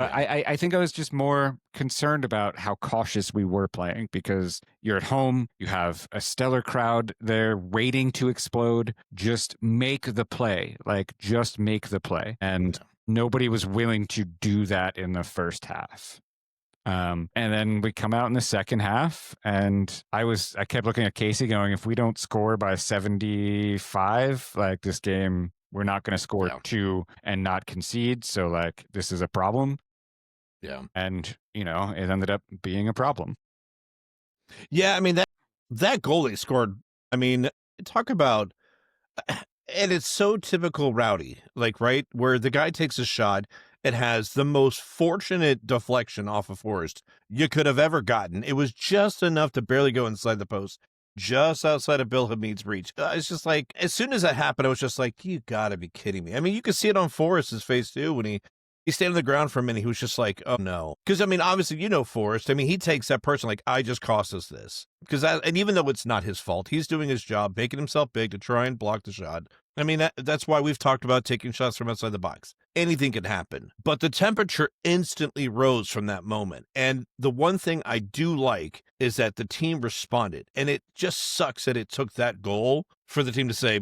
Yeah. I think I was just more concerned about how cautious we were playing because you're at home, you have a stellar crowd there waiting to explode. Just make the play, like just make the play. And Yeah. nobody was willing to do that in the first half. And then we come out in the second half, and I kept looking at Casey going, if we don't score by 75, like this game, we're not going to score Yeah. two and not concede. So like this is a problem. Yeah. And, it ended up being a problem. Yeah. I mean, that goal they scored, I mean, talk about, and it's so typical Rowdy, like, right, where the guy takes a shot, it has the most fortunate deflection off of Forrest you could have ever gotten. It was just enough to barely go inside the post, just outside of Bill Hamid's reach. It's just like, as soon as that happened, I was just like, you gotta be kidding me. I mean, you could see it on Forrest's face too when he stayed on the ground for a minute. He was just like, oh no. Because, I mean, obviously, Forrest. I mean, he takes that person like, I just cost us this. And even though it's not his fault, he's doing his job, making himself big to try and block the shot. I mean, that's why we've talked about taking shots from outside the box. Anything can happen. But the temperature instantly rose from that moment. And the one thing I do like is that the team responded. And it just sucks that it took that goal for the team to say,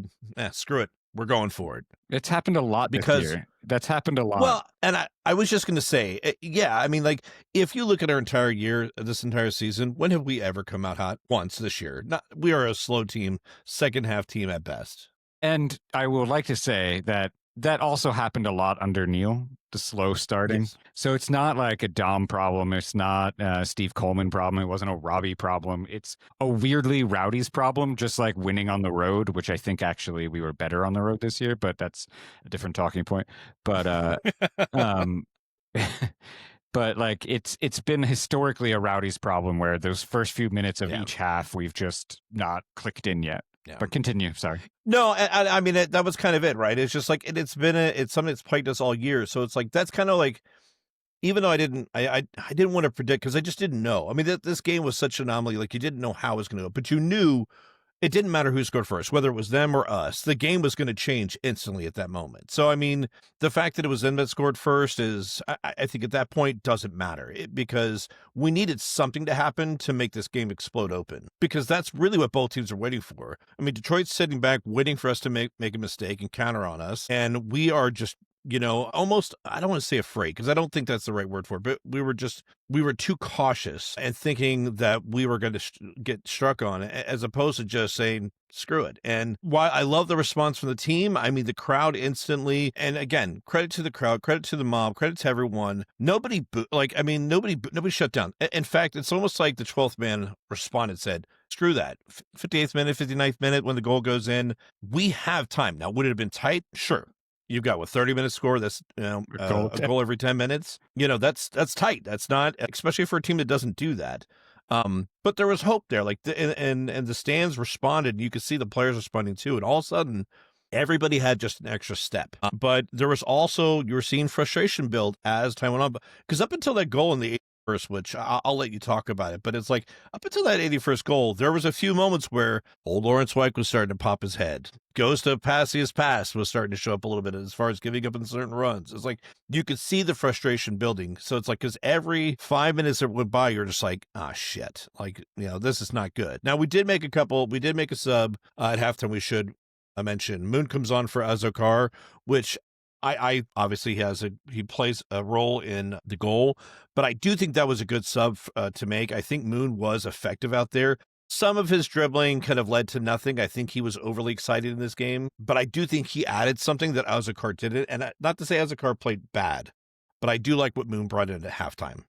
screw it. We're going for it. It's happened a lot this year. That's happened a lot. Well, and I was just going to say, yeah, I mean, like, if you look at our entire year, this entire season, when have we ever come out hot? Once this year. We are a slow team, second half team at best. And I would like to say that also happened a lot under Neil, the slow starting. Yes. So it's not like a Dom problem. It's not a Steve Coleman problem. It wasn't a Robbie problem. It's a weirdly Rowdy's problem, just like winning on the road, which I think actually we were better on the road this year, but that's a different talking point. But but like it's been historically a Rowdy's problem where those first few minutes of each half, we've just not clicked in yet. Yeah. But continue. Sorry. No, I mean, that was kind of it, right? It's just like, it's something that's plagued us all year. So it's like, that's kind of like, even though I didn't want to predict because I just didn't know. I mean, this game was such an anomaly. Like, you didn't know how it was going to go, but you knew it didn't matter who scored first, whether it was them or us. The game was going to change instantly at that moment. So, I mean, the fact that it was them that scored first is, I think at that point, doesn't matter because we needed something to happen to make this game explode open because that's really what both teams are waiting for. I mean, Detroit's sitting back waiting for us to make a mistake and counter on us. And we are just, almost, I don't want to say afraid because I don't think that's the right word for it, but we were too cautious and thinking that we were going to get struck on as opposed to just saying, screw it. And while I love the response from the team, I mean, the crowd instantly, and again, credit to the crowd, credit to the mob, credit to everyone. Nobody shut down. In fact, it's almost like the 12th man responded, said, screw that. 58th minute, 59th minute, when the goal goes in, we have time. Now, would it have been tight? Sure. You've got 30-minute score. That's a goal every 10 minutes. That's tight. That's not, especially for a team that doesn't do that. But there was hope there. Like and the stands responded. And you could see the players responding too. And all of a sudden, everybody had just an extra step. But there was also, you were seeing frustration build as time went on. Because up until that goal in the 81st, which I'll let you talk about it, but it's like up until that 81st goal, there was a few moments where old Lawrence White was starting to pop his head. Goes to Passius Pass was starting to show up a little bit as far as giving up in certain runs. It's like you could see the frustration building. So it's like, because every 5 minutes that went by, you're just like, shit, like, this is not good. Now we did make a sub at halftime. I mentioned Moon comes on for Azokar, which I obviously he plays a role in the goal, but I do think that was a good sub to make. I think Moon was effective out there. Some of his dribbling kind of led to nothing. I think he was overly excited in this game, but I do think he added something that Azokar didn't. And not to say Azokar played bad, but I do like what Moon brought in at halftime.